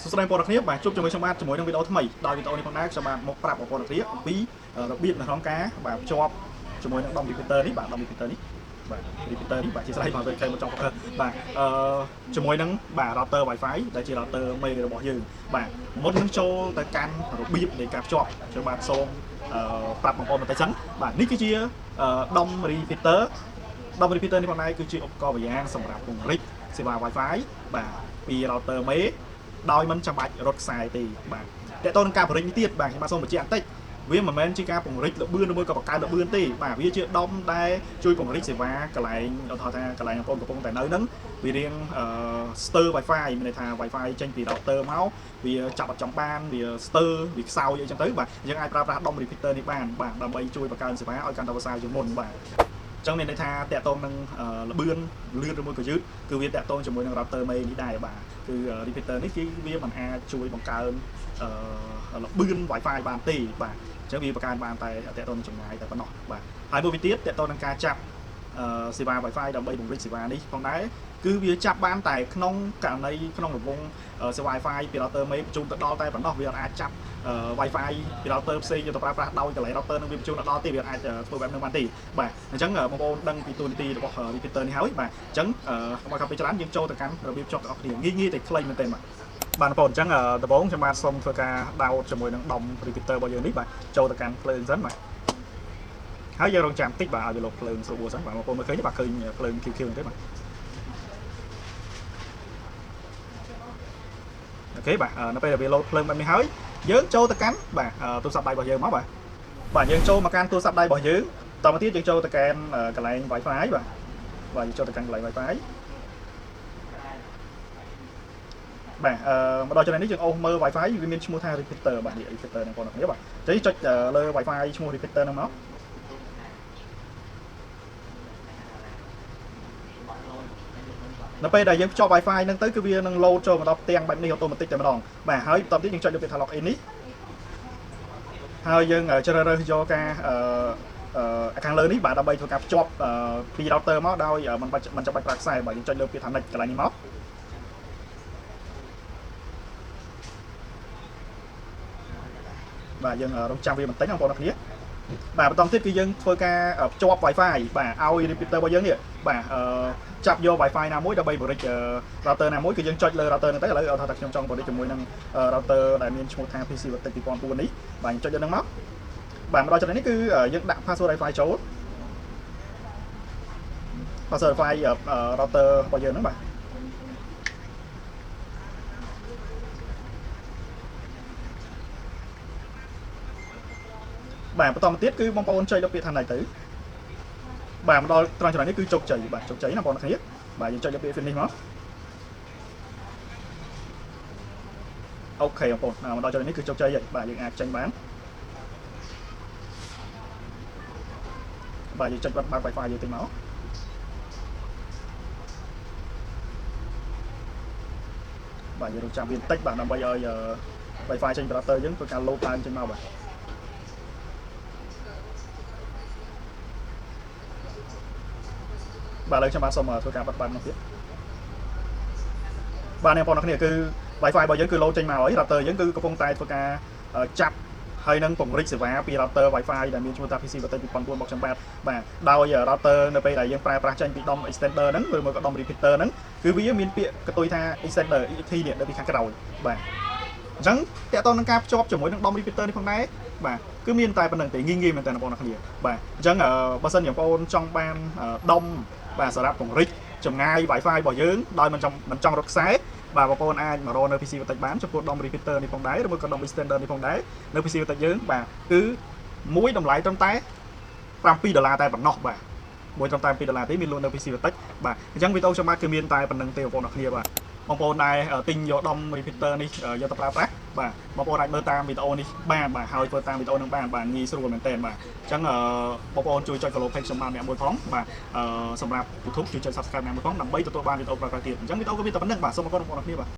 សួស្តីបងប្អូនគ្នាបាទជួបជាមួយខ្ញុំបាទជាមួយនឹងវីដេអូថ្មីដោយវីដេអូនេះផងដែរខ្ញុំបាទមកប្រាប់បងប្អូនគ្នាអំពីរបៀបនៅក្នុងការបាទភ្ជាប់ជាមួយនឹង DOM repeater នេះបាទ DOM repeater នេះបាទ repeater នេះបាទជាស្រ័យមកទៅខេមកចង់បាទជាមួយនឹងបាទ router Wi-Fi ដែលជា router មេរបស់យើងបាទមុននឹងចូលទៅកាន់របៀបនៃការភ្ជាប់ខ្ញុំបាទសូមប្រាប់បងប្អូនបន្តិចសិនបាទនេះគឺជា DOM repeater DOM repeater នេះផងដែរគឺជាឧបករណ៍ម្យ៉ាងសម្រាប់ពង្រីកសេវា Wi-Fi បាទពី router មេដោយមិនចាំបាច់រត់ខ្សែទេបាទតើតើនឹងការបង្រិចនេះទៀតបាទខ្ញុំបាទសូមបញ្ជាក់បន្តិចវាមិនមែនជាការបង្រិចលបឿនឬមួយក៏បង្កើនលបឿនទេបាទវាជាដុំដែលជួយបង្រិចសេវាកន្លែងឧទាហរណ៍ថាកន្លែងបងប្អូនកំពុងតែនៅហ្នឹងវារៀងស្ទើ Wi-Fi មានន័យថា Wi-Fi ចេញពី router មកវាចាប់អត់ចំបានវាស្ទើវាខ្សោយអីចឹងទៅបាទយើងអាចប្រើប្រាស់ដុំ repeater នេះបានបាទដើម្បីជួយបង្កើនសេវាឲ្យកាន់តែប្រសើរជាងមុនបាទចឹងមានន័យថាតកតងនឹងលបឿនលឿនឬមួយក៏យឺតគឺវាតកតងជាមួយនឹង router មេនេះដែរបាទគឺ repeater នេះគឺវាមិនអាចជួយបង្កើនលបឿន Wi-Fi បានទេបាទអញ្ចឹងវាបង្កើនបានតែតកតងនឹងចម្ងាយតែប៉ុណ្ណោះបាទហើយមួយវិញទៀតតកតងនឹងការចាប់សេវា Wi-Fi ដើម្បីពង្រីកសេវានេះផងដែរគឺវាចាប់បានតែក្នុងករណីក្នុងរង្វង់សេវា Wi-Fi ពី router មេបញ្ជូនទៅដល់តែប៉ុណ្ណោះវាអាចចាប់Wi-Fi ពី router ផ្សេងយកទៅប្រើប្រាស់ដោយកន្លែង router នឹងវាបញ្ជូនដល់ទេវាអាចធ្វើបែបហ្នឹងបានទេបាទអញ្ចឹងបងប្អូនដឹងពីតួនាទីរបស់ repeater នេះហើយបាទអញ្ចឹងមកកាពីច្រើនយើងចូលទៅកាន់របៀបចុះទាំងអស់គ្នាងាយតែខ្លីមែនទេបាទបងប្អូនអញ្ចឹងដំបូងខ្ញុំបាទសូមធ្វើការដោតជាមួយនឹង DOM repeater របស់យើងនេះបាទចូលទៅកាន់ភ្លើងសិនបាទហើយយើងរងចាំតិចបាទឲ្យវាលោកភ្លើងស្រួលសិនបាទបងប្អូនមើលឃើញបាទឃើញភ្លើង QQ ទេបាទអូខេបាទនៅពេលដែលវាលោតភ្លើងបែបនេះហើយយើងចូលទៅកាន់បាទទូរស័ព្ទដៃរបស់យើងមកបាទយើងចូលមកកាន់ទូរស័ព្ទដៃរបស់យើងតទៅទៀតយើងចូលទៅកាន់កន្លែង Wi-Fi បាទយើងចូលទៅកាន់កន្លែង Wi-Fi បាទមកដល់ចំណុចនេះយើងអូសមើល Wi-Fi វាមានឈ្មោះថា repeater បាទនេះ repeater ហ្នឹងបងប្អូនគ្នាបាទអញ្ចឹងចុចលើ Wi-Fi ឈ្មោះ repeater ហ្នឹងមកនៅពេលដែលយើងភ្ជាប់ Wi-Fi ហ្នឹងទៅគឺវានឹង load ចូលមកដល់ផ្ទាំងបែបនេះ automatic តែម្ដងបាទហើយបន្ទាប់ទៀតយើងចុចលើពាក្យថា login នេះហើយយើងជ្រើសរើសយកការខាងលើនេះបាទដើម្បីធ្វើការភ្ជាប់ពី router មកដោយមិនចាំបាច់ប្រើខ្សែបាទយើងចុចលើពាក្យថា next កន្លែងនេះមកបាទយើងរងចាំវាបន្តិចបងប្អូនគ្នាបាទបន្តទៀតគឺយើងធ្វើការភ្ជាប់ Wi-Fi បាទឲ្យ repeater របស់យើងនេះបាទចាប់យក Wi-Fi ណាមួយដើម្បីបរិច router ណាមួយគឺយើងចុចលើ router ហ្នឹងទៅឥឡូវឲ្យថាខ្ញុំចង់បរិចជាមួយនឹង router ដែលមានឈ្មោះថា PC Vertex 2004នេះបាទយើងចុចលើហ្នឹងមកបាទមកដល់ចំណុចនេះគឺយើងដាក់ password Wi-Fi ចូល password Wi-Fi router របស់យើងហ្នឹងបាទបាទបន្តមកទៀតគឺបងប្អូនចុចលើពាក្យថាណៃទៅបាទមកដល់ត្រង់ចំណុចនេះគឺជោគជ័យបាទជោគជ័យណាបងប្អូនគ្នាបាទយើងចុចលើពាក្យ finish មកអូខេបងប្អូនមកដល់ចំណុចនេះគឺជោគជ័យហើយបាទយើងអាចចេញបានបាទយើងចុចបើក Wi-Fi យើងទៅមកបាទយើងរកចាំវាបន្តិចបាទដើម្បីឲ្យ Wi-Fi ចេញពី router យើងធ្វើការ load ឡើងចេញមកបាទបាទឥឡូវខ្ញុំបាទសូមធ្វើការបិទបាត់មកទៀតបាទអ្នកបងប្អូនគ្នាគឺ Wi-Fi របស់យើងគឺ load ចេញមកហើយ router យើងគឺកំពុងតែធ្វើការចាប់ហើយនឹងពង្រីកសេវាពី router Wi-Fi ដែលមានឈ្មោះថា PC Vertex 2004/8បាទដោយ router នៅពេលដែលយើងប្រើប្រាស់ចេញពី DOM extender ហ្នឹងឬមួយក៏ DOM repeater ហ្នឹងគឺវាមានពាក្យកតុយថា extender EXT នេះនៅពីខាងក្រោយបាទអញ្ចឹងតើតើនឹងការភ្ជាប់ជាមួយនឹង DOM repeater នេះផងដែរបាទគឺមានតែប៉ុណ្្នឹងទេងាយមែនតើបងប្អូនគ្នាបាទអញ្ចឹងបើសិនជាបងប្អូនចង់បាន DOM បាទសម្រាប់ពង្រីកចម្ងាយ Wi-Fi របស់យើងដោយមិនចង់រត់ខ្សែបាទបងប្អូនអាចមករកនៅ PC Vertex បានចំពោះ DOM repeater នេះផងដែរឬមួយក៏ DOM extender នេះផងដែរនៅ PC Vertex យើងបាទគឺមួយតម្លៃត្រឹមតែ$7តែប៉ុណ្ណោះបាទមួយត្រឹមតែ$7ទេមានលក់នៅ PC Vertex បាទអញ្ចឹងវីដេអូខ្ញុំបាទគឺមានតែប៉ុណ្្នឹងទេបងប្អូនគ្នាបាទបងប្អូនដែលទិញយក DOM repeater នេះយកទៅប្រើប្រាស់បាទបងប្អូនអាចមើលតាមវីដេអូនេះបានបាទហើយធ្វើតាមវីដេអូនឹងបានបាទងាយស្រួលមែនទែនបាទអញ្ចឹងបងប្អូនជួយចុច follow page ខ្ញុំបានអ្នកមួយផងបាទសម្រាប់ YouTube ជួយចុច subscribe អ្នកមួយផងដើម្បីទទួលបានវីដេអូប្រកបទៀតអញ្ចឹងវីដេអូក៏មានតែប៉ុណ្្នឹងបាទសូមអរគុណបងប្អូនគ្នាបាទ